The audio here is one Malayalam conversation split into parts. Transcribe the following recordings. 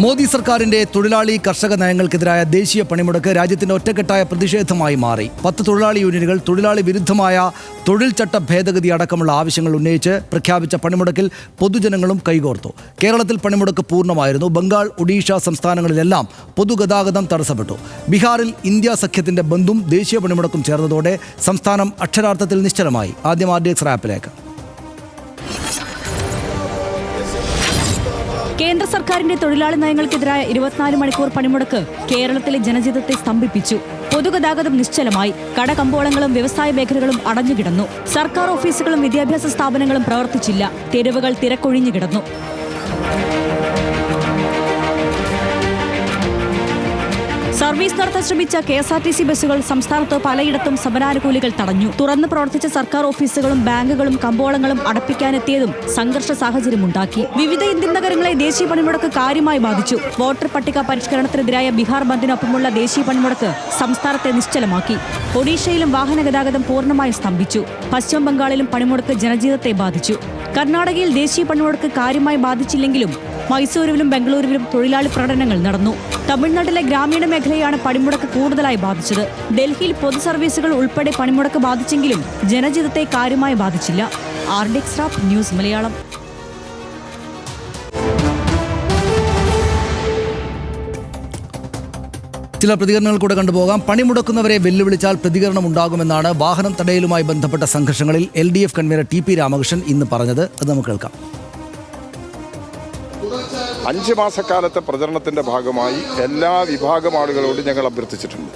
മോദി സർക്കാരിന്റെ തൊഴിലാളി കർഷക നയങ്ങൾക്കെതിരായ ദേശീയ പണിമുടക്ക് രാജ്യത്തിന്റെ ഒറ്റക്കെട്ടായ പ്രതിഷേധമായി മാറി. 10 തൊഴിലാളി യൂണിയനുകൾ തൊഴിലാളി വിരുദ്ധമായ തൊഴിൽ ചട്ട ഭേദഗതി അടക്കമുള്ള ആവശ്യങ്ങൾ ഉന്നയിച്ച് പ്രഖ്യാപിച്ച പണിമുടക്കിൽ പൊതുജനങ്ങളും കൈകോർത്തു. കേരളത്തിൽ പണിമുടക്ക് പൂർണ്ണമായിരുന്നു. ബംഗാൾ, ഒഡീഷ സംസ്ഥാനങ്ങളിലെല്ലാം പൊതുഗതാഗതം തടസ്സപ്പെട്ടു. ബീഹാറിൽ ഇന്ത്യ സഖ്യത്തിന്റെ ബന്ധും ദേശീയ പണിമുടക്കും ചേർന്നതോടെ സംസ്ഥാനം അക്ഷരാർത്ഥത്തിൽ നിശ്ചലമായി. ആദ്യം RDX റാപ്പിലേക്ക്. കേന്ദ്ര സർക്കാരിന്റെ തൊഴിലാളി നയങ്ങൾക്കെതിരായ 24 മണിക്കൂർ പണിമുടക്ക് കേരളത്തിലെ ജനജീവിതത്തെ സ്തംഭിപ്പിച്ചു. പൊതുഗതാഗതം നിശ്ചലമായി. കടകമ്പോളങ്ങളും വ്യവസായ മേഖലകളും അടഞ്ഞുകിടന്നു. സർക്കാർ ഓഫീസുകളും വിദ്യാഭ്യാസ സ്ഥാപനങ്ങളും പ്രവർത്തിച്ചില്ല. തെരുവുകൾ തിരക്കൊഴിഞ്ഞു കിടന്നു. സർവീസ് നടത്താൻ ശ്രമിച്ച KSRTC ബസ്സുകൾ സംസ്ഥാനത്ത് പലയിടത്തും സമരാനുകൂലികൾ തടഞ്ഞു. തുറന്നു പ്രവർത്തിച്ച സർക്കാർ ഓഫീസുകളും ബാങ്കുകളും കമ്പോളങ്ങളും അടപ്പിക്കാനെത്തിയതും സംഘർഷ സാഹചര്യമുണ്ടാക്കി. വിവിധ ഇന്ത്യൻ നഗരങ്ങളെ ദേശീയ പണിമുടക്ക് കാര്യമായി ബാധിച്ചു. വോട്ടർ പട്ടിക പരിഷ്കരണത്തിനെതിരായ ബീഹാർ ബന്ദിനൊപ്പമുള്ള ദേശീയ പണിമുടക്ക് സംസ്ഥാനത്തെ നിശ്ചലമാക്കി. ഒഡീഷയിലും വാഹന ഗതാഗതം പൂർണ്ണമായും സ്തംഭിച്ചു. പശ്ചിമ ബംഗാളിലും പണിമുടക്ക് ജനജീവിതത്തെ ബാധിച്ചു. കർണാടകയിൽ ദേശീയ പണിമുടക്ക് കാര്യമായി ബാധിച്ചില്ലെങ്കിലും മൈസൂരുവിലും ബംഗളൂരുവിലും തൊഴിലാളി പ്രകടനങ്ങൾ നടന്നു. തമിഴ്നാട്ടിലെ ഗ്രാമീണ മേഖലയാണ് പണിമുടക്ക് കൂടുതലായി ബാധിച്ചത്. ഡൽഹിയിൽ പൊതു സർവീസുകൾ ഉൾപ്പെടെ പണിമുടക്ക് ബാധിച്ചെങ്കിലും ജനജീവിതത്തെ കാര്യമായി ബാധിച്ചില്ല. RDX rap news Malayalam. ചില പ്രതികരണങ്ങൾ കൂടെ കണ്ടുപോകാം. പണിമുടക്കുന്നവരെ വെല്ലുവിളിച്ചാൽ പ്രതികരണം ഉണ്ടാകുമെന്നാണ് വാഹനം തടയലുമായി ബന്ധപ്പെട്ട സംഘർഷങ്ങളിൽ LDF കൺവീനർ TP രാമകൃഷ്ണൻ ഇന്ന് പറഞ്ഞത്. അത് നമുക്ക് കേൾക്കാം. 5 മാസക്കാലത്തെ പ്രചരണത്തിന്റെ ഭാഗമായി എല്ലാ വിഭാഗം ആളുകളോടും ഞങ്ങൾ അഭ്യർത്ഥിച്ചിട്ടുണ്ട്.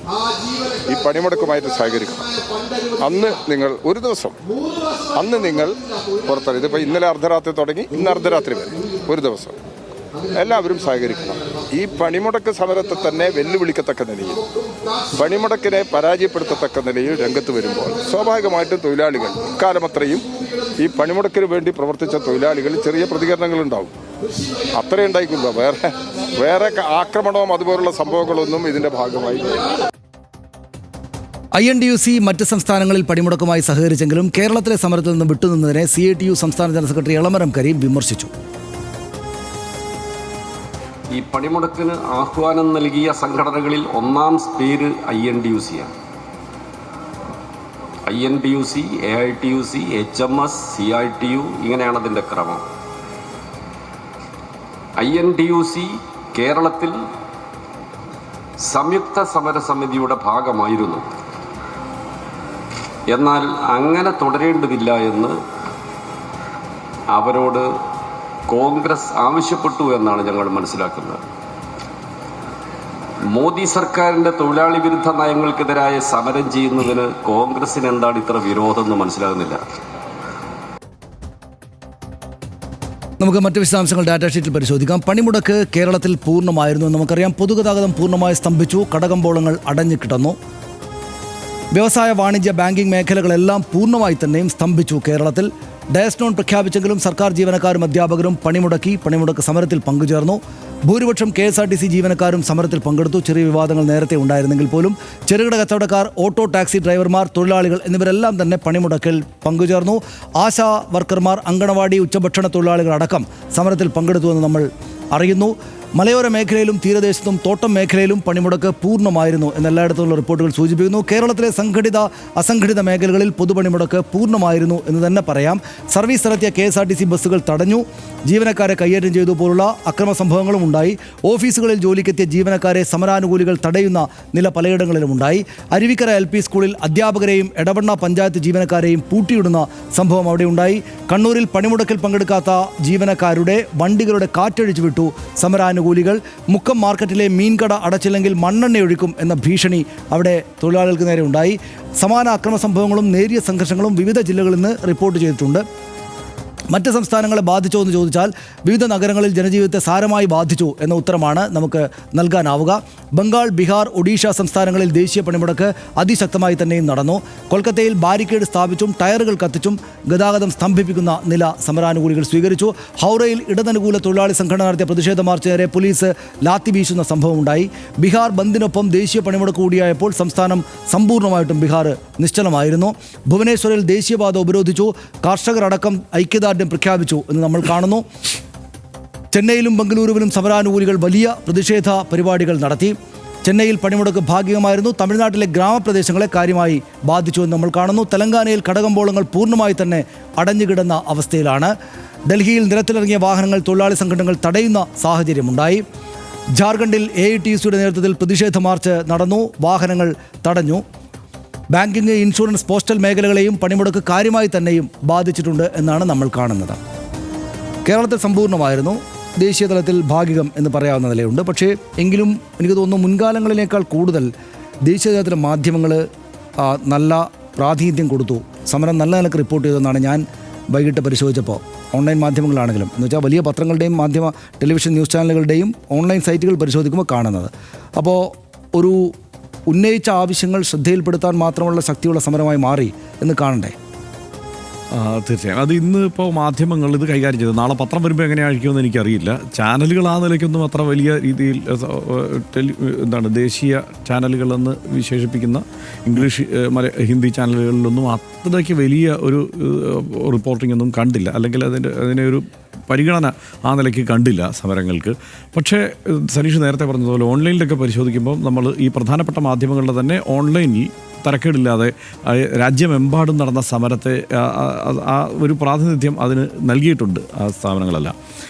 ഈ പണിമുടക്കുമായിട്ട് സഹകരിക്കണം. അന്ന് നിങ്ങൾ ഒരു ദിവസം നിങ്ങൾ പുറത്തിറങ്ങി. ഇതിപ്പോൾ ഇന്നലെ അർദ്ധരാത്രി തുടങ്ങി, ഇന്ന് അർദ്ധരാത്രി വരെ ഒരു ദിവസം എല്ലാവരും സഹകരിക്കണം. ഈ പണിമുടക്ക് സമരത്തെ തന്നെ വെല്ലുവിളിക്കത്തക്ക നിലയിൽ, പണിമുടക്കിനെ പരാജയപ്പെടുത്തത്തക്ക നിലയിൽ രംഗത്ത് വരുമ്പോൾ സ്വാഭാവികമായിട്ടും തൊഴിലാളികൾ ഇക്കാലമത്രയും ഈ പണിമുടക്കിന് വേണ്ടി പ്രവർത്തിച്ച തൊഴിലാളികൾ ചെറിയ പ്രതികരണങ്ങളുണ്ടാവും. അത്രേ ഉണ്ടായിക്കുള്ളൂ. വേറെ ആക്രമണവും അതുപോലുള്ള സംഭവങ്ങളൊന്നും ഇതിന്റെ ഭാഗമായി. INTUC മറ്റ് സംസ്ഥാനങ്ങളിൽ പണിമുടക്കുമായി സഹകരിച്ചെങ്കിലും കേരളത്തിലെ സമരത്തിൽ നിന്ന് വിട്ടുനിന്നതിനെ CITU സംസ്ഥാന ജനറൽ സെക്രട്ടറി എളമരം കരീം വിമർശിച്ചു. ഈ പണിമുടക്കിന് ആഹ്വാനം നൽകിയ സംഘടനകളിൽ ഒന്നാം പേര് INTUC ആണ്. INTUC, AITUC, HMS, CITU ഇങ്ങനെയാണ് അതിൻ്റെ ക്രമം. INTUC കേരളത്തിൽ സംയുക്ത സമരസമിതിയുടെ ഭാഗമായിരുന്നു. എന്നാൽ അങ്ങനെ തുടരേണ്ടതില്ല എന്ന് അവരോട് കോൺഗ്രസ് ആവശ്യപ്പെട്ടു എന്നാണ് ഞങ്ങൾ മനസ്സിലാക്കുന്നത്. മോദി സർക്കാരിൻ്റെ തൊഴിലാളി വിരുദ്ധ നയങ്ങൾക്കെതിരായ സമരം ചെയ്യുന്നതിന് കോൺഗ്രസിന് എന്താണ് ഇത്ര വിരോധം എന്ന് മനസ്സിലാകുന്നില്ല. നമുക്ക് മറ്റ് വിശദാംശങ്ങൾ ഡാറ്റാ ഷീറ്റിൽ പരിശോധിക്കാം. പണിമുടക്ക് കേരളത്തിൽ പൂർണ്ണമായിരുന്നു. നമുക്കറിയാം, പൊതുഗതാഗതം പൂർണ്ണമായി സ്തംഭിച്ചു. കടകമ്പോളങ്ങൾ അടഞ്ഞു കിടന്നു. വ്യവസായ, വാണിജ്യ, ബാങ്കിംഗ് മേഖലകളെല്ലാം പൂർണ്ണമായി തന്നെയും സ്തംഭിച്ചു. കേരളത്തിൽ ഡയസ്നോൺ പ്രഖ്യാപിച്ചെങ്കിലും സർക്കാർ ജീവനക്കാരും അധ്യാപകരും പണിമുടക്ക് സമരത്തിൽ പങ്കുചേർന്നു. ഭൂരിപക്ഷം KSRTC ജീവനക്കാരും സമരത്തിൽ പങ്കെടുത്തു. ചെറിയ വിവാദങ്ങൾ നേരത്തെ ഉണ്ടായിരുന്നെങ്കിൽ പോലും ചെറുകിട കച്ചവടക്കാർ, ഓട്ടോ ടാക്സി ഡ്രൈവർമാർ, തൊഴിലാളികൾ എന്നിവരെല്ലാം തന്നെ പണിമുടക്കിൽ പങ്കുചേർന്നു. ആശാ വർക്കർമാർ, അങ്കണവാടി, ഉച്ചഭക്ഷണ തൊഴിലാളികൾ അടക്കം സമരത്തിൽ പങ്കെടുത്തുവെന്ന് നമ്മൾ അറിയുന്നു. മലയോര മേഖലയിലും തീരദേശത്തും തോട്ടം മേഖലയിലും പണിമുടക്ക് പൂർണ്ണമായിരുന്നു എന്നെല്ലായിടത്തുള്ള റിപ്പോർട്ടുകൾ സൂചിപ്പിക്കുന്നു. കേരളത്തിലെ സംഘടിത, അസംഘടിത മേഖലകളിൽ പൊതുപണിമുടക്ക് പൂർണ്ണമായിരുന്നു എന്ന് തന്നെ പറയാം. സർവീസ് നടത്തിയ KSRTC ബസ്സുകൾ തടഞ്ഞു. ജീവനക്കാരെ കയ്യേറ്റം ചെയ്തു പോലുള്ള അക്രമ സംഭവങ്ങളും ഉണ്ടായി. ഓഫീസുകളിൽ ജോലിക്കെത്തിയ ജീവനക്കാരെ സമരാനുകൂലികൾ തടയുന്ന നില പലയിടങ്ങളിലും ഉണ്ടായി. അരുവിക്കര LP സ്കൂളിൽ അധ്യാപകരെയും എടവണ്ണ പഞ്ചായത്ത് ജീവനക്കാരെയും പൂട്ടിയിടുന്ന സംഭവം അവിടെ ഉണ്ടായി. കണ്ണൂരിൽ പണിമുടക്കിൽ പങ്കെടുക്കാത്ത ജീവനക്കാരുടെ വണ്ടികളുടെ കാറ്റഴിച്ചു വിട്ടു സമരാനുകൂലികൾ. മുക്കം മാർക്കറ്റിലെ മീൻകട അടച്ചില്ലെങ്കിൽ മണ്ണെണ്ണയൊഴിക്കും എന്ന ഭീഷണി അവിടെ തൊഴിലാളികൾക്ക് നേരെ ഉണ്ടായി. സമാന അക്രമ സംഭവങ്ങളും നേരിയ സംഘർഷങ്ങളും വിവിധ ജില്ലകളിൽ നിന്ന് റിപ്പോർട്ട് ചെയ്തിട്ടുണ്ട്. മറ്റ് സംസ്ഥാനങ്ങളെ ബാധിച്ചോ എന്ന് ചോദിച്ചാൽ വിവിധ നഗരങ്ങളിൽ ജനജീവിതത്തെ സാരമായി ബാധിച്ചു എന്ന ഉത്തരമാണ് നമുക്ക് നൽകാനാവുക. ബംഗാൾ, ബീഹാർ, ഒഡീഷ സംസ്ഥാനങ്ങളിൽ ദേശീയ പണിമുടക്ക് അതിശക്തമായി തന്നെയും നടന്നു. കൊൽക്കത്തയിൽ ബാരിക്കേഡ് സ്ഥാപിച്ചും ടയറുകൾ കത്തിച്ചും ഗതാഗതം സ്തംഭിപ്പിക്കുന്ന നില സമരാനുകൂലികൾ സ്വീകരിച്ചു. ഹൗറയിൽ ഇടതനുകൂല തൊഴിലാളി സംഘടന നടത്തിയ പ്രതിഷേധ മാർച്ച് നേരെ പോലീസ് ലാത്തി വീശുന്ന സംഭവമുണ്ടായി. ബീഹാർ ബന്ദിനൊപ്പം ദേശീയ പണിമുടക്ക് കൂടിയായപ്പോൾ സംസ്ഥാനം സമ്പൂർണ്ണമായിട്ടും ബീഹാർ നിശ്ചലമായിരുന്നു. ഭുവനേശ്വറിൽ ദേശീയപാത ഉപരോധിച്ചു. കർഷകരടക്കം ഐക്യദാർഢ്യം പ്രഖ്യാപിച്ചു എന്ന് നമ്മൾ കാണുന്നു. ചെന്നൈയിലും ബംഗളൂരുവിലും സമരാനുകൂലികൾ വലിയ പ്രതിഷേധ പരിപാടികൾ നടത്തി. ചെന്നൈയിൽ പണിമുടക്ക് ഭാഗികമായിരുന്നു. തമിഴ്നാട്ടിലെ ഗ്രാമപ്രദേശങ്ങളെ കാര്യമായി ബാധിച്ചുവെന്ന് നമ്മൾ കാണുന്നു. തെലങ്കാനയിൽ കടകമ്പോളങ്ങൾ പൂർണ്ണമായി തന്നെ അടഞ്ഞുകിടന്ന അവസ്ഥയിലാണ്. ഡൽഹിയിൽ നിരത്തിലിറങ്ങിയ വാഹനങ്ങൾ തൊഴിലാളി സംഘടനകൾ തടയുന്ന സാഹചര്യമുണ്ടായി. ജാർഖണ്ഡിൽ AITUCയുടെ നേതൃത്വത്തിൽ പ്രതിഷേധ മാർച്ച് നടന്നു. വാഹനങ്ങൾ തടഞ്ഞു. ബാങ്കിങ്, ഇൻഷുറൻസ്, പോസ്റ്റൽ മേഖലകളെയും പണിമുടക്ക് കാര്യമായി തന്നെയും ബാധിച്ചിട്ടുണ്ട് എന്നാണ് നമ്മൾ കാണുന്നത്. കേരളത്തിൽ സമ്പൂർണ്ണമായിരുന്നു. ദേശീയ തലത്തിൽ ഭാഗികം എന്ന് പറയാവുന്ന നിലയുണ്ട്. പക്ഷേ എങ്കിലും എനിക്ക് തോന്നുന്നു മുൻകാലങ്ങളിനേക്കാൾ കൂടുതൽ ദേശീയ തലത്തിലെ മാധ്യമങ്ങൾ നല്ല പ്രാതിനിധ്യം കൊടുത്തു. സമരം നല്ല നിലക്ക് റിപ്പോർട്ട് ചെയ്തതെന്നാണ് ഞാൻ വൈകിട്ട് പരിശോധിച്ചപ്പോൾ. ഓൺലൈൻ മാധ്യമങ്ങളാണെങ്കിലും എന്ന് വെച്ചാൽ വലിയ പത്രങ്ങളുടെയും ടെലിവിഷൻ ന്യൂസ് ചാനലുകളുടെയും ഓൺലൈൻ സൈറ്റുകൾ പരിശോധിക്കുമ്പോൾ കാണുന്നത്. അപ്പോൾ ഒരു ഉന്നയിച്ച ആവശ്യങ്ങൾ ശ്രദ്ധയിൽപ്പെടുത്താൻ മാത്രമുള്ള ശക്തിയുള്ള സമരമായി മാറി എന്ന് കാണണ്ടേ? തീർച്ചയായും അത് ഇന്ന് ഇപ്പോൾ മാധ്യമങ്ങൾ ഇത് കൈകാര്യം ചെയ്തു. നാളെ പത്രം വരുമ്പോൾ എങ്ങനെയായിരിക്കുമെന്ന് എനിക്കറിയില്ല. ചാനലുകൾ ആ നിലയ്ക്കൊന്നും അത്ര വലിയ രീതിയിൽ ദേശീയ ചാനലുകളെന്ന് വിശേഷിപ്പിക്കുന്ന ഇംഗ്ലീഷ് ഹിന്ദി ചാനലുകളിലൊന്നും അത്രയ്ക്ക് വലിയ ഒരു റിപ്പോർട്ടിംഗ് ഒന്നും കണ്ടില്ല, അല്ലെങ്കിൽ അതിനെ ഒരു പരിഗണന ആ നിലയ്ക്ക് കണ്ടില്ല സമരങ്ങൾക്ക്. പക്ഷേ സനീഷ് നേരത്തെ പറഞ്ഞതുപോലെ ഓൺലൈനിലൊക്കെ പരിശോധിക്കുമ്പോൾ നമ്മൾ ഈ പ്രധാനപ്പെട്ട മാധ്യമങ്ങളുടെ തന്നെ ഓൺലൈനിൽ തരക്കേടില്ലാതെ രാജ്യമെമ്പാടും നടന്ന സമരത്തെ ആ ഒരു പ്രാതിനിധ്യം അതിന് നൽകിയിട്ടുണ്ട് ആ സ്ഥാപനങ്ങളെല്ലാം.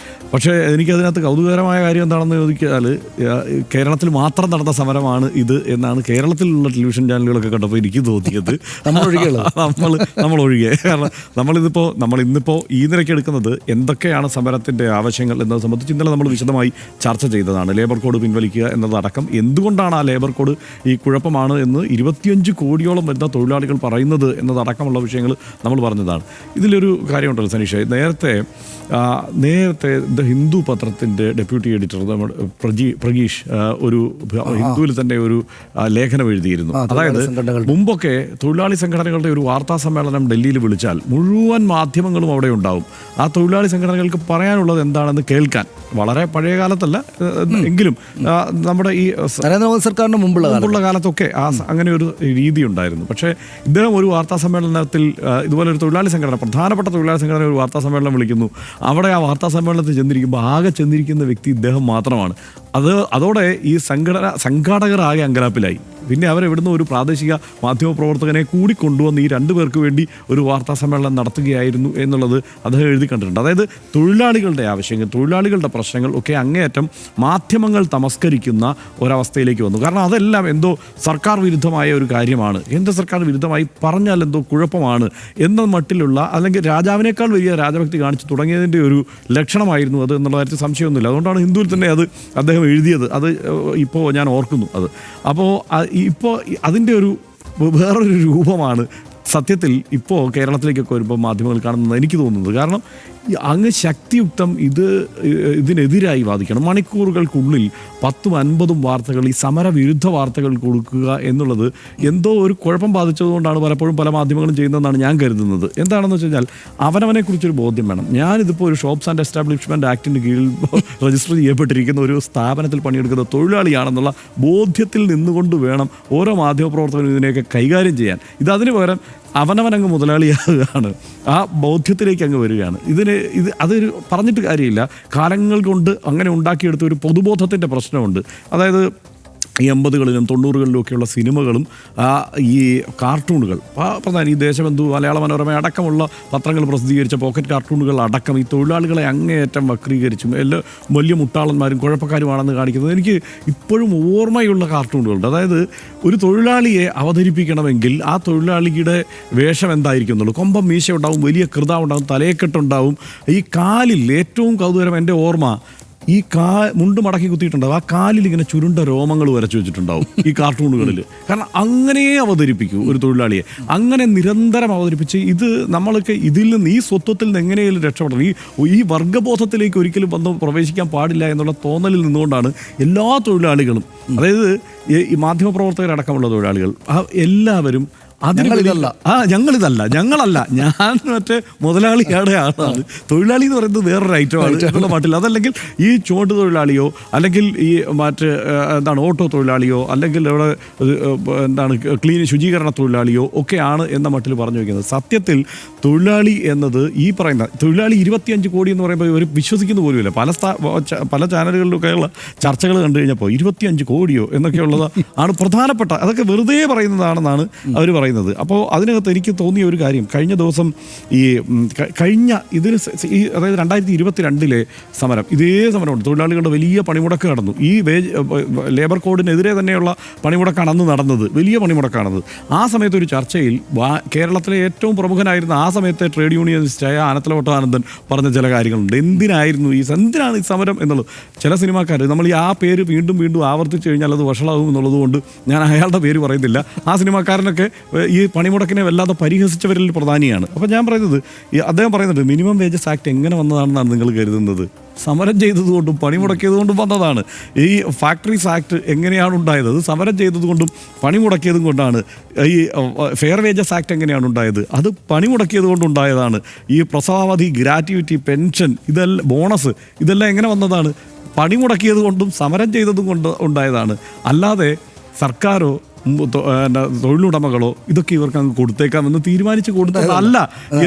പക്ഷേ എനിക്കതിനകത്ത് കൗതുകകരമായ കാര്യം എന്താണെന്ന് ചോദിച്ചാൽ കേരളത്തിൽ മാത്രം നടന്ന സമരമാണ് ഇത് എന്നാണ് കേരളത്തിലുള്ള ടെലിവിഷൻ ചാനലുകളൊക്കെ കണ്ടപ്പോൾ എനിക്ക് തോന്നിയത്. നമ്മൾ ഒഴികെ. കാരണം നമ്മളിന്നിപ്പോൾ ഈ നിരക്ക് എടുക്കുന്നത് എന്തൊക്കെയാണ് സമരത്തിൻ്റെ ആവശ്യങ്ങൾ എന്നത് സംബന്ധിച്ച് ഇന്നലെ നമ്മൾ വിശദമായി ചർച്ച ചെയ്തതാണ്. ലേബർ കോഡ് പിൻവലിക്കുക എന്നതടക്കം എന്തുകൊണ്ടാണ് ആ ലേബർ കോഡ് ഈ കുഴപ്പമാണ് എന്ന് 25 കോടിയോളം വരുന്ന തൊഴിലാളികൾ പറയുന്നത് എന്നതടക്കമുള്ള വിഷയങ്ങൾ നമ്മൾ പറഞ്ഞതാണ്. ഇതിലൊരു കാര്യമുണ്ടല്ലോ സനീഷ്, നേരത്തെ ദ ഹിന്ദു പത്രത്തിൻ്റെ ഡെപ്യൂട്ടി എഡിറ്റർ പ്രഗീഷ് ഒരു ഹിന്ദുവിൽ തന്നെ ഒരു ലേഖനം എഴുതിയിരുന്നു. അതായത് മുമ്പൊക്കെ തൊഴിലാളി സംഘടനകളുടെ ഒരു വാർത്താ സമ്മേളനം ഡൽഹിയിൽ വിളിച്ചാൽ മുഴുവൻ മാധ്യമങ്ങളും അവിടെ ഉണ്ടാവും. ആ തൊഴിലാളി സംഘടനകൾക്ക് പറയാനുള്ളത് എന്താണെന്ന് കേൾക്കാൻ. വളരെ പഴയ കാലത്തല്ല എങ്കിലും നമ്മുടെ ഈ നരേന്ദ്രമോദി സർക്കാരിന് മുമ്പുള്ള കാലത്തൊക്കെ അങ്ങനെ ഒരു രീതി ഉണ്ടായിരുന്നു. പക്ഷേ ഇദ്ദേഹം ഒരു വാർത്താ സമ്മേളനത്തിൽ ഇതുപോലെ ഒരു തൊഴിലാളി സംഘടന, പ്രധാനപ്പെട്ട തൊഴിലാളി സംഘടന ഒരു വാർത്താ സമ്മേളനം വിളിക്കുന്നു. അവിടെ ആ വാർത്താ സമ്മേളനത്തിൽ ചെന്നിരിക്കുമ്പോൾ ആകെ ചെന്നിരിക്കുന്ന വ്യക്തി ഇദ്ദേഹം മാത്രമാണ്. അതോടെ ഈ സംഘാടകർ ആകെ അങ്കലാപ്പിലായി. പിന്നെ അവരെവിടുന്ന് ഒരു പ്രാദേശിക മാധ്യമപ്രവർത്തകനെ കൂടി കൊണ്ടുവന്ന് ഈ 2 പേർക്ക് വേണ്ടി ഒരു വാർത്താ സമ്മേളനം നടത്തുകയായിരുന്നു എന്നുള്ളത് അദ്ദേഹം എഴുതി കണ്ടിട്ടുണ്ട്. അതായത് തൊഴിലാളികളുടെ ആവശ്യങ്ങൾ, തൊഴിലാളികളുടെ പ്രശ്നങ്ങൾ ഒക്കെ അങ്ങേയറ്റം മാധ്യമങ്ങൾ തമസ്കരിക്കുന്ന ഒരവസ്ഥയിലേക്ക് വന്നു. കാരണം അതെല്ലാം എന്തോ സർക്കാർ വിരുദ്ധമായ ഒരു കാര്യമാണ്, കേന്ദ്ര സർക്കാർ വിരുദ്ധമായി പറഞ്ഞാൽ എന്തോ കുഴപ്പമാണ് എന്ന മട്ടിലുള്ള, അല്ലെങ്കിൽ രാജാവിനേക്കാൾ വലിയ രാജഭക്തി കാണിച്ചു തുടങ്ങിയതിൻ്റെ ഒരു ലക്ഷണമായിരുന്നു അത് എന്നുള്ള കാര്യത്തിൽ സംശയമൊന്നുമില്ല. അതുകൊണ്ടാണ് ഹിന്ദുവിൽ തന്നെ അത് അദ്ദേഹം എഴുതിയത്. അത് ഇപ്പോൾ ഞാൻ ഓർക്കുന്നു അത്. അപ്പോൾ ഇപ്പോൾ അതിൻ്റെ ഒരു വേറൊരു രൂപമാണ് സത്യത്തിൽ ഇപ്പോൾ കേരളത്തിലേക്കൊക്കെ വരുമ്പോൾ മാധ്യമങ്ങൾ കാണുന്നത് എനിക്ക് തോന്നുന്നത്. കാരണം അങ്ങ് ശക്തിയുക്തം ഇതിനെതിരായി വാദിക്കണം. മണിക്കൂറുകൾക്കുള്ളിൽ 10ഉം 50ഉം വാർത്തകൾ, ഈ സമരവിരുദ്ധ വാർത്തകൾ കൊടുക്കുക എന്നുള്ളത് എന്തോ ഒരു കുഴപ്പം ബാധിച്ചതുകൊണ്ടാണ് പലപ്പോഴും പല മാധ്യമങ്ങളും ചെയ്യുന്നതെന്നാണ് ഞാൻ കരുതുന്നത്. എന്താണെന്ന് വെച്ച് കഴിഞ്ഞാൽ അവനവനെക്കുറിച്ചൊരു ബോധ്യം വേണം. ഞാനിതിപ്പോൾ ഒരു ഷോപ്സ് ആൻഡ് എസ്റ്റാബ്ലിഷ്മെൻറ്റ് ആക്ടിൻ്റെ കീഴിൽ രജിസ്റ്റർ ചെയ്യപ്പെട്ടിരിക്കുന്ന ഒരു സ്ഥാപനത്തിൽ പണിയെടുക്കുന്ന തൊഴിലാളിയാണെന്നുള്ള ബോധ്യത്തിൽ നിന്നുകൊണ്ട് വേണം ഓരോ മാധ്യമപ്രവർത്തകനും ഇതിനെയൊക്കെ കൈകാര്യം ചെയ്യാൻ. ഇതതിന് പകരം അവനവനങ്ങ് മുതലാളിയാകുകയാണ്, ആ ബോധ്യത്തിലേക്ക് അങ്ങ് വരികയാണ്. അതൊരു പറഞ്ഞിട്ട് കാര്യമില്ല. കാലങ്ങൾ കൊണ്ട് അങ്ങനെ ഉണ്ടാക്കിയെടുത്ത ഒരു പൊതുബോധത്തിൻ്റെ പ്രശ്നമുണ്ട്. അതായത് ഈ 80കളിലും 90കളിലും ഒക്കെയുള്ള സിനിമകളും ഈ കാർട്ടൂണുകൾ, പ്രധാനം ഈ ദേശബന്ധു, മലയാള മനോരമ അടക്കമുള്ള പത്രങ്ങൾ പ്രസിദ്ധീകരിച്ച പോക്കറ്റ് കാർട്ടൂണുകൾ അടക്കം ഈ തൊഴിലാളികളെ അങ്ങേയറ്റം വക്രീകരിച്ചും എല്ലാ വലിയ മുട്ടാളന്മാരും കുഴപ്പക്കാരുമാണെന്ന് കാണിക്കുന്നത് എനിക്ക് ഇപ്പോഴും ഓർമ്മയുള്ള കാർട്ടൂണുകളുണ്ട്. അതായത് ഒരു തൊഴിലാളിയെ അവതരിപ്പിക്കണമെങ്കിൽ ആ തൊഴിലാളിയുടെ വേഷം എന്തായിരിക്കും എന്നുള്ളൂ. കൊമ്പം മീശ ഉണ്ടാവും, വലിയ കൃത ഉണ്ടാവും, തലയെക്കെട്ടുണ്ടാവും. ഈ കാലിൽ ഏറ്റവും കൗതുകരം എൻ്റെ ഓർമ്മ, ഈ മുണ്ട് മടക്കി കുത്തിയിട്ടുണ്ടാവും, ആ കാലിൽ ഇങ്ങനെ ചുരുണ്ട രോമങ്ങൾ വരച്ചു വെച്ചിട്ടുണ്ടാവും ഈ കാർട്ടൂണുകളിൽ. കാരണം അങ്ങനെ അവതരിപ്പിക്കൂ ഒരു തൊഴിലാളിയെ, അങ്ങനെ നിരന്തരം അവതരിപ്പിച്ച് ഇത് നമ്മളൊക്കെ ഇതിൽ നിന്ന്, ഈ സ്വത്വത്തിൽ നിന്ന് എങ്ങനെയെങ്കിലും രക്ഷപ്പെടണം, ഈ വർഗ്ഗബോധത്തിലേക്ക് ഒരിക്കലും വന്ന് പ്രവേശിക്കാൻ പാടില്ല എന്നുള്ള തോന്നലിൽ നിന്നുകൊണ്ടാണ് എല്ലാ തൊഴിലാളികളും, അതായത് ഈ മാധ്യമപ്രവർത്തകരടക്കമുള്ള തൊഴിലാളികൾ എല്ലാവരും ഞങ്ങളല്ല ഞാൻ മറ്റേ മുതലാളിയുടെ ആളാണ്. തൊഴിലാളി എന്ന് പറയുന്നത് വേറൊരു ഐറ്റമാണ് എന്നുള്ള മട്ടിൽ. അതല്ലെങ്കിൽ ഈ ചുവട്ട് തൊഴിലാളിയോ അല്ലെങ്കിൽ ഈ മറ്റ് ഓട്ടോ തൊഴിലാളിയോ അല്ലെങ്കിൽ ഇവിടെ ശുചീകരണ തൊഴിലാളിയോ ഒക്കെയാണ് എന്ന മട്ടിൽ പറഞ്ഞു വയ്ക്കുന്നത്. സത്യത്തിൽ തൊഴിലാളി എന്നത് ഈ പറയുന്ന തൊഴിലാളി 25 കോടി എന്ന് പറയുമ്പോൾ ഇവർ വിശ്വസിക്കുന്ന പോലുമില്ല. പല ചാനലുകളിലൊക്കെയുള്ള ചർച്ചകൾ കണ്ടു കഴിഞ്ഞപ്പോൾ 25 കോടിയോ എന്നൊക്കെയുള്ളത് ആണ് പ്രധാനപ്പെട്ട. അതൊക്കെ വെറുതെ പറയുന്നതാണെന്നാണ് അവർ പറയുന്നത്. അപ്പോൾ അതിനകത്ത് എനിക്ക് തോന്നിയ ഒരു കാര്യം, കഴിഞ്ഞ ദിവസം അതായത് 2022 സമരം, ഇതേ സമരമുണ്ട്. തൊഴിലാളികളുടെ വലിയ പണിമുടക്ക് നടന്നു. ഈ ലേബർ കോഡിനെതിരെ തന്നെയുള്ള പണിമുടക്കാണ് അന്ന് നടന്നത്, വലിയ പണിമുടക്കാണത്. ആ സമയത്ത് ഒരു ചർച്ചയിൽ കേരളത്തിലെ ഏറ്റവും പ്രമുഖനായിരുന്ന ആ സമയത്തെ ട്രേഡ് യൂണിയനിസ്റ്റായ ആനത്തലവട്ട ആനന്ദൻ പറഞ്ഞ ചില കാര്യങ്ങളുണ്ട്. എന്തിനാണ് ഈ സമരം എന്നുള്ളത്. ചില സിനിമാക്കാർ നമ്മൾ ആ പേര് വീണ്ടും വീണ്ടും ആവർത്തിച്ച് കഴിഞ്ഞാൽ അത് വഷളാകും എന്നുള്ളത് കൊണ്ട് ഞാൻ അയാളുടെ പേര് പറയുന്നില്ല. ആ സിനിമാക്കാരനൊക്കെ ഈ പണിമുടക്കിനെ വല്ലാതെ പരിഹസിച്ചവരിൽ പ്രധാനിയാണ്. അപ്പോൾ ഞാൻ പറയുന്നത്, അദ്ദേഹം പറയുന്നുണ്ട് മിനിമം വേജസ് ആക്ട് എങ്ങനെ വന്നതാണെന്നാണ് നിങ്ങൾ കരുതുന്നത്? സമരം ചെയ്തതുകൊണ്ടും പണിമുടക്കിയതുകൊണ്ടും വന്നതാണ്. ഈ ഫാക്ടറീസ് ആക്ട് എങ്ങനെയാണ് ഉണ്ടായത്? അത് സമരം ചെയ്തതുകൊണ്ടും പണിമുടക്കിയതും കൊണ്ടാണ്. ഈ ഫെയർ വേജസ് ആക്ട് എങ്ങനെയാണ് ഉണ്ടായത്? അത് പണിമുടക്കിയത് കൊണ്ടുണ്ടായതാണ്. ഈ പ്രസവാവധി, ഗ്രാറ്റുവിറ്റി, പെൻഷൻ, ഇതെല്ലാം ബോണസ്, ഇതെല്ലാം എങ്ങനെ വന്നതാണ്? പണിമുടക്കിയത് കൊണ്ടും സമരം ചെയ്തതും കൊണ്ട് ഉണ്ടായതാണ്. അല്ലാതെ സർക്കാരോ തൊഴിലുടമകളോ ഇതൊക്കെ ഇവർക്ക് അങ്ങ് കൊടുത്തേക്കാമെന്ന് തീരുമാനിച്ച് കൊടുത്തതല്ല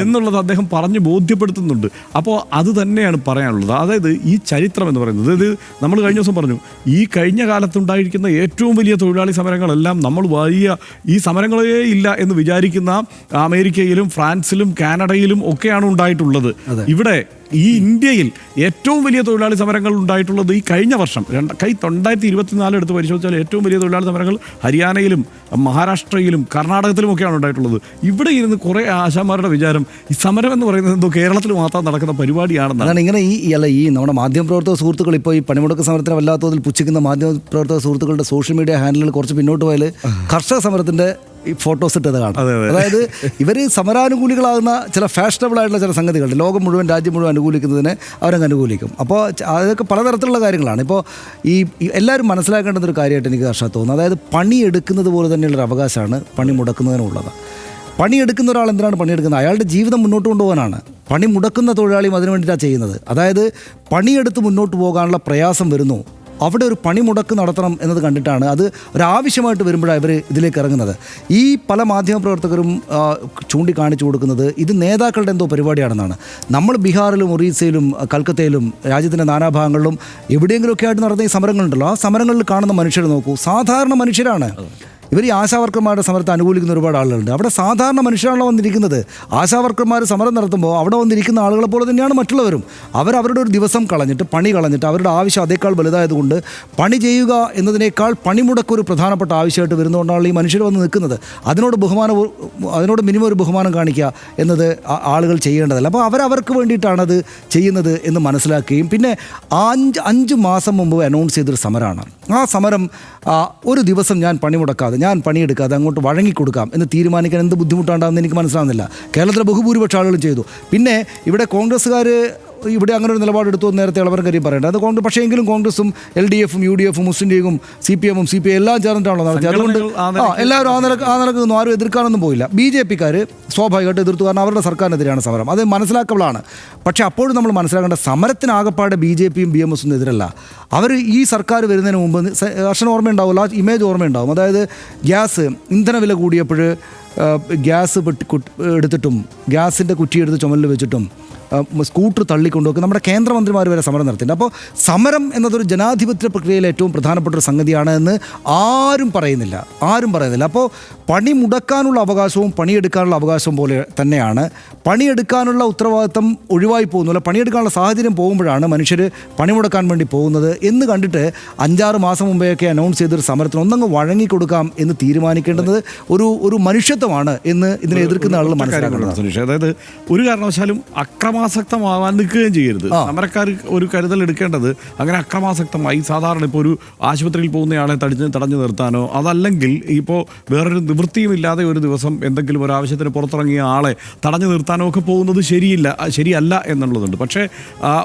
എന്നുള്ളത് അദ്ദേഹം പറഞ്ഞ് ബോധ്യപ്പെടുത്തുന്നുണ്ട്. അപ്പോൾ അത് തന്നെയാണ് പറയാനുള്ളത്. അതായത് ഈ ചരിത്രം എന്ന് പറയുന്നത്, ഇത് നമ്മൾ കഴിഞ്ഞ ദിവസം പറഞ്ഞു, ഈ കഴിഞ്ഞ കാലത്തുണ്ടായിരിക്കുന്ന ഏറ്റവും വലിയ തൊഴിലാളി സമരങ്ങളെല്ലാം നമ്മൾ ഈ സമരങ്ങളേ ഇല്ല എന്ന് വിചാരിക്കുന്ന അമേരിക്കയിലും ഫ്രാൻസിലും കാനഡയിലും ഒക്കെയാണ് ഉണ്ടായിട്ടുള്ളത്. ഇവിടെ ഈ ഇന്ത്യയിൽ ഏറ്റവും വലിയ തൊഴിലാളി സമരങ്ങൾ ഉണ്ടായിട്ടുള്ളത് ഈ കഴിഞ്ഞ വർഷം 2024 എടുത്ത് പരിശോധിച്ചാൽ ഏറ്റവും വലിയ തൊഴിലാളി സമരങ്ങൾ ഹരിയാനയിലും മഹാരാഷ്ട്രയിലും കർണാടകത്തിലും ഒക്കെയാണ് ഉണ്ടായിട്ടുള്ളത്. ഇവിടെ ഇരുന്ന് കുറേ ആശാന്മാരുടെ വിചാരം ഈ സമരം എന്ന് പറയുന്നത് എന്തോ കേരളത്തിൽ മാത്രം നടക്കുന്ന പരിപാടിയാണെന്നാണ്. ഇങ്ങനെ ഈ നമ്മുടെ മാധ്യമപ്രവർത്തക സുഹൃത്തുക്കൾ ഇപ്പോൾ ഈ പണിമുടക്ക് സമരത്തിന് വല്ലാത്തതിൽ പുച്ഛിക്കുന്ന മാധ്യമപ്രവർത്തക സുഹൃത്തുക്കളുടെ സോഷ്യൽ മീഡിയ ഹാൻഡിലുകൾ കുറച്ച് പിന്നോട്ട് പോയാൽ കർഷക സമരത്തിൻ്റെ ഈ ഫോട്ടോസ് ഇട്ടത് കാണാം. അതായത് ഇവർ സമരാനുകൂലികളാകുന്ന ചില ഫാഷനബിൾ ആയിട്ടുള്ള ചില സംഗതികളുണ്ട്. ലോകം മുഴുവൻ, രാജ്യം മുഴുവൻ അനുകൂലിക്കുന്നതിനെ അവരങ്ങ് അനുകൂലിക്കും. അപ്പോൾ അതൊക്കെ പലതരത്തിലുള്ള കാര്യങ്ങളാണ്. ഇപ്പോൾ ഈ എല്ലാവരും മനസ്സിലാക്കേണ്ടുന്നൊരു കാര്യമായിട്ട് എനിക്ക് കർഷക തോന്നുന്നു. അതായത് പണിയെടുക്കുന്നത് പോലെ തന്നെയുള്ളൊരു അവകാശമാണ് പണി മുടക്കുന്നതിനുള്ളത്. പണിയെടുക്കുന്ന ഒരാൾ എന്തിനാണ് പണിയെടുക്കുന്നത്? അയാളുടെ ജീവിതം മുന്നോട്ട് കൊണ്ടുപോകാനാണ്. പണി മുടക്കുന്ന തൊഴിലാളിയും അതിനു വേണ്ടിയിട്ടാണ് ചെയ്യുന്നത്. അതായത് പണിയെടുത്ത് മുന്നോട്ട് പോകാനുള്ള പ്രയാസം വരുന്നു, അവിടെ ഒരു പണിമുടക്ക് നടത്തണം എന്നത് കണ്ടിട്ടാണ്, അത് ഒരാവശ്യമായിട്ട് വരുമ്പോഴാണ് ഇവർ ഇതിലേക്ക് ഇറങ്ങുന്നത്. ഈ പല മാധ്യമപ്രവർത്തകരും ചൂണ്ടിക്കാണിച്ചു കൊടുക്കുന്നത് ഇത് നേതാക്കളുടെ എന്തോ പരിപാടിയാണെന്നാണ്. നമ്മൾ ബീഹാറിലും ഒറീസയിലും കൽക്കത്തയിലും രാജ്യത്തിൻ്റെ നാനാഭാഗങ്ങളിലും എവിടെയെങ്കിലുമൊക്കെ ആയിട്ട് നടന്ന ഈ സമരങ്ങളുണ്ടല്ലോ, ആ സമരങ്ങളിൽ കാണുന്ന മനുഷ്യരെ നോക്കൂ, സാധാരണ മനുഷ്യരാണ്. ഇവർ ഈ ആശാവർക്കർമാരുടെ സമരത്തെ അനുകൂലിക്കുന്ന ഒരുപാട് ആളുകളുണ്ട്. അവിടെ സാധാരണ മനുഷ്യരാണല്ലോ വന്നിരിക്കുന്നത്. ആശാവർക്കർമാർ സമരം നടത്തുമ്പോൾ അവിടെ വന്നിരിക്കുന്ന ആളുകളെ പോലെ തന്നെയാണ് മറ്റുള്ളവരും. അവരവരുടെ ഒരു ദിവസം പണി കളഞ്ഞിട്ട് അവരുടെ ആവശ്യം അതേക്കാൾ വലുതായതുകൊണ്ട് പണി ചെയ്യുക എന്നതിനേക്കാൾ പണിമുടക്ക് ഒരു പ്രധാനപ്പെട്ട ആവശ്യമായിട്ട് വരുന്നതുകൊണ്ടാണ് ഈ മനുഷ്യർ വന്ന് നിൽക്കുന്നത്. അതിനോട് മിനിമം ഒരു ബഹുമാനം കാണിക്കുക എന്നത് ആളുകൾ ചെയ്യേണ്ടതല്ല. അപ്പോൾ അവർക്ക് വേണ്ടിയിട്ടാണത് ചെയ്യുന്നത് എന്ന് മനസ്സിലാക്കുകയും, പിന്നെ 5 മാസം മുമ്പ് അനൗൺസ് ചെയ്തൊരു സമരമാണ്. ആ സമരം ഒരു ദിവസം ഞാൻ പണിമുടക്കാതെ, ഞാൻ പണിയെടുക്കാതെ അങ്ങോട്ട് വഴങ്ങിക്കൊടുക്കാം എന്ന് തീരുമാനിക്കാൻ എന്ത് ബുദ്ധിമുട്ടുണ്ടാകുമെന്ന് എനിക്ക് മനസ്സിലാവുന്നില്ല. കേരളത്തിലെ ബഹുഭൂരിപക്ഷ ആളുകളും ചെയ്തു. പിന്നെ ഇവിടെ കോൺഗ്രസ്സുകാർ ഇവിടെ അങ്ങനെ ഒരു നിലപാടെടുത്തു നേരത്തെ ഇളവർ കാര്യം പറയേണ്ടത്. അത് കോൺഗ്രസ്, പക്ഷേ എങ്കിലും കോൺഗ്രസും LDF-ഉം UDF-ഉം മുസ്ലിം ലീഗും CPM-ഉം CPI എല്ലാം ചേർന്നിട്ടാണല്ലോ നടത്തി. അതുകൊണ്ട് എല്ലാവരും ആ നിലക്കൊന്നും ആരും എതിർക്കാനൊന്നും പോയില്ല. BJP-ക്കാർ സ്വാഭാവികമായിട്ട് എതിർത്തു, കാരണം അവരുടെ സർക്കാരിനെതിരെയാണ് സമരം. അത് മനസ്സിലാക്കബിളാണ്. പക്ഷേ അപ്പോഴും നമ്മൾ മനസ്സിലാക്കേണ്ട, സമരത്തിനാകപ്പാടെ BJP-യും BMS-ഉം എതിരല്ല. അവർ ഈ സർക്കാർ വരുന്നതിന് മുമ്പ് കർഷകന് ഓർമ്മയുണ്ടാവില്ല, ആ ഇമേജ് ഓർമ്മയുണ്ടാവും. അതായത് ഗ്യാസ്, ഇന്ധന വില കൂടിയപ്പോൾ ഗ്യാസ് എടുത്തിട്ടും ഗ്യാസിൻ്റെ കുറ്റിയെടുത്ത് ചുമലിൽ വെച്ചിട്ടും സ്കൂട്ടർ തള്ളിക്കൊണ്ടുമൊക്കെ നമ്മുടെ കേന്ദ്രമന്ത്രിമാർ വരെ സമരം നടത്തിയിട്ടുണ്ട്. അപ്പോൾ സമരം എന്നതൊരു ജനാധിപത്യ പ്രക്രിയയിൽ ഏറ്റവും പ്രധാനപ്പെട്ട ഒരു സംഗതിയാണ് എന്ന് ആരും പറയുന്നില്ല. അപ്പോൾ പണി മുടക്കാനുള്ള അവകാശവും പണിയെടുക്കാനുള്ള അവകാശവും പോലെ തന്നെയാണ്. പണിയെടുക്കാനുള്ള ഉത്തരവാദിത്തം ഒഴിവായി പോകുന്നില്ല, പണിയെടുക്കാനുള്ള സാഹചര്യം പോകുമ്പോഴാണ് മനുഷ്യർ പണിമുടക്കാൻ വേണ്ടി പോകുന്നത് എന്ന് കണ്ടിട്ട് 5-6 മാസം മുമ്പെയൊക്കെ അനൗൺസ് ചെയ്തൊരു സമരത്തിന് ഒന്നങ്ങ് വഴങ്ങിക്കൊടുക്കാം എന്ന് തീരുമാനിക്കേണ്ടത് ഒരു മനുഷ്യത്വമാണ് എന്ന് ഇതിനെ എതിർക്കുന്ന ആളുകൾ മനസ്സിലാക്കുന്നത്. അതായത് ഒരു കാരണവശാലും അക്രമ അക്രമാസക്തമാവാൻ നിൽക്കുകയും ചെയ്യരുത്. സമരക്കാർ ഒരു കരുതൽ എടുക്കേണ്ടത് അങ്ങനെ അക്രമാസക്തമായി സാധാരണ ഇപ്പോൾ ഒരു ആശുപത്രിയിൽ പോകുന്നയാളെ തടഞ്ഞു നിർത്താനോ അതല്ലെങ്കിൽ ഇപ്പോൾ വേറൊരു നിവൃത്തിയുമില്ലാതെ ഒരു ദിവസം എന്തെങ്കിലും ഒരു ആവശ്യത്തിന് പുറത്തിറങ്ങിയ ആളെ തടഞ്ഞു നിർത്താനോ ഒക്കെ പോകുന്നത് ശരിയല്ല എന്നുള്ളതുണ്ട്. പക്ഷേ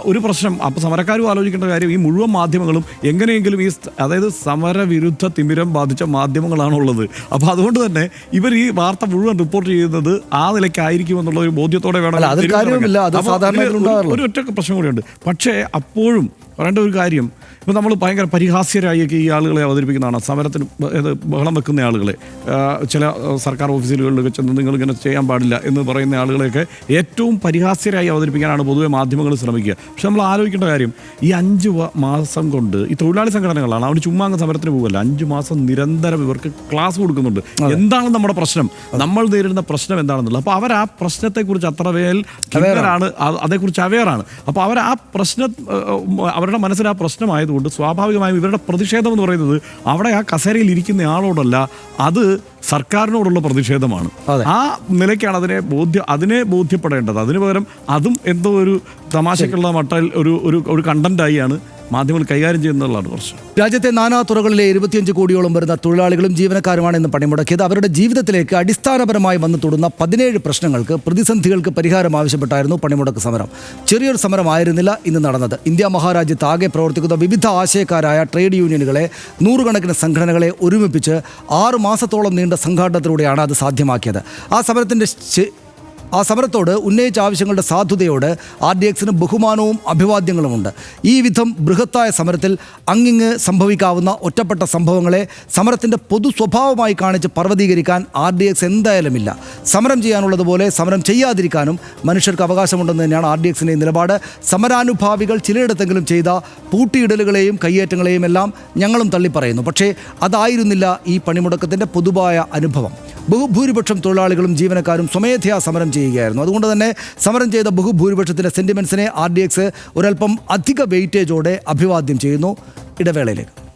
ഒരു പ്രശ്നം അപ്പോൾ സമരക്കാരും ആലോചിക്കേണ്ട കാര്യം ഈ മുഴുവൻ മാധ്യമങ്ങളും എങ്ങനെയെങ്കിലും അതായത് സമരവിരുദ്ധ തിമിരം ബാധിച്ച മാധ്യമങ്ങളാണുള്ളത്. അപ്പോൾ അതുകൊണ്ട് തന്നെ ഇവർ ഈ വാർത്ത മുഴുവൻ റിപ്പോർട്ട് ചെയ്യുന്നത് ആ നിലയ്ക്കായിരിക്കും എന്നുള്ള ഒരു ബോധ്യത്തോടെ വേണം. ഒരു ഒറ്റ പ്രശ്നം കൂടിയുണ്ട്. പക്ഷേ അപ്പോഴും പറയേണ്ട ഒരു കാര്യം, ഇപ്പോൾ നമ്മൾ ഭയങ്കര പരിഹാസ്യരായൊക്കെ ഈ ആളുകളെ അവതരിപ്പിക്കുന്നതാണ്. സമരത്തിന് ബഹളം വെക്കുന്ന ആളുകളെ, ചില സർക്കാർ ഓഫീസുകളിലൊക്കെ ചെന്ന് നിങ്ങളിങ്ങനെ ചെയ്യാൻ പാടില്ല എന്ന് പറയുന്ന ആളുകളെയൊക്കെ ഏറ്റവും പരിഹാസ്യരായി അവതരിപ്പിക്കാനാണ് പൊതുവെ മാധ്യമങ്ങൾ ശ്രമിക്കുക. പക്ഷെ നമ്മൾ ആലോചിക്കേണ്ട കാര്യം, ഈ 5 മാസം കൊണ്ട് ഈ തൊഴിലാളി സംഘടനകളാണ് അവർ ചുമ്മാ അങ്ങ് സമരത്തിന് പോകുമല്ല, 5 മാസം നിരന്തരം ഇവർക്ക് ക്ലാസ് കൊടുക്കുന്നുണ്ട്. എന്താണ് നമ്മുടെ പ്രശ്നം, നമ്മൾ നേരിടുന്ന പ്രശ്നം എന്താണെന്നുള്ളത്. അപ്പോൾ അവർ ആ പ്രശ്നത്തെക്കുറിച്ച് അത്രവേൽ ക്ലിയറാണ്, അതേക്കുറിച്ച് അവെയറാണ്. അപ്പോൾ അവർ ആ പ്രശ്നം അവരുടെ മനസ്സിൽ ആ പ്രശ്നമായതുകൊണ്ട് സ്വാഭാവികമായും ഇവരുടെ പ്രതിഷേധം എന്ന് പറയുന്നത് അവിടെ ആ കസേരയിൽ ഇരിക്കുന്ന ആളോടല്ല, അത് സർക്കാരിനോടുള്ള പ്രതിഷേധമാണ്. ആ നിലയ്ക്കാണ് അതിനെ ബോധ്യപ്പെടേണ്ടത്. അതിനു പകരം അതും എന്തോ ഒരു തമാശക്കുള്ള മട്ടിൽ ഒരു കണ്ടന്റായിയാണ് മാധ്യമങ്ങൾ കൈകാര്യം ചെയ്യുന്നതാണ് പ്രശ്നം. രാജ്യത്തെ നാനാ തുറകളിലെ 25 കോടിയോളം വരുന്ന തൊഴിലാളികളും ജീവനക്കാരുമാണ് ഇന്ന് പണിമുടക്കിയത്. അവരുടെ ജീവിതത്തിലേക്ക് അടിസ്ഥാനപരമായി വന്നു തൊടുന്ന 17 പ്രശ്നങ്ങൾക്ക്, പ്രതിസന്ധികൾക്ക് പരിഹാരം ആവശ്യപ്പെട്ടായിരുന്നു പണിമുടക്ക് സമരം. ചെറിയൊരു സമരമായിരുന്നില്ല ഇന്ന് നടന്നത്. ഇന്ത്യ മഹാരാജ്യത്ത് ആകെ പ്രവർത്തിക്കുന്ന വിവിധ ആശയക്കാരായ ട്രേഡ് യൂണിയനുകളെ, 100 കണക്കിന് സംഘടനകളെ ഒരുമിപ്പിച്ച് 6 മാസത്തോളം നീണ്ട സംഘാടനത്തിലൂടെയാണ് അത് സാധ്യമാക്കിയത്. ആ സമരത്തോട് ഉന്നയിച്ച ആവശ്യങ്ങളുടെ സാധുതയോട് RDXന് ബഹുമാനവും അഭിവാദ്യങ്ങളുമുണ്ട്. ഈ വിധം ബൃഹത്തായ സമരത്തിൽ അങ്ങിങ്ങ് സംഭവിക്കാവുന്ന ഒറ്റപ്പെട്ട സംഭവങ്ങളെ സമരത്തിൻ്റെ പൊതു സ്വഭാവമായി കാണിച്ച് പർവ്വതീകരിക്കാൻ RDX എന്തായാലുമില്ല. സമരം ചെയ്യാനുള്ളതുപോലെ സമരം ചെയ്യാതിരിക്കാനും മനുഷ്യർക്ക് അവകാശമുണ്ടെന്ന് തന്നെയാണ് RDXൻ്റെ നിലപാട്. സമരാനുഭാവികൾ ചിലയിടത്തെങ്കിലും ചെയ്ത പൂട്ടിയിടലുകളെയും കയ്യേറ്റങ്ങളെയും എല്ലാം ഞങ്ങളും തള്ളിപ്പറയുന്നു. പക്ഷേ അതായിരുന്നില്ല ഈ പണിമുടക്കത്തിൻ്റെ പൊതുവായ അനുഭവം. ബഹുഭൂരിപക്ഷം തൊഴിലാളികളും ജീവനക്കാരും സ്വമേധയാ സമരം ചെയ്യുകയായിരുന്നു. അതുകൊണ്ട് തന്നെ സമരം ചെയ്ത ബഹുഭൂരിപക്ഷത്തിൻ്റെ സെൻറ്റിമെൻറ്റ്സിനെ RDX ഒരൽപ്പം അധിക വെയിറ്റേജോടെ അഭിവാദ്യം ചെയ്യുന്നു. ഇടവേളയിലേക്ക്.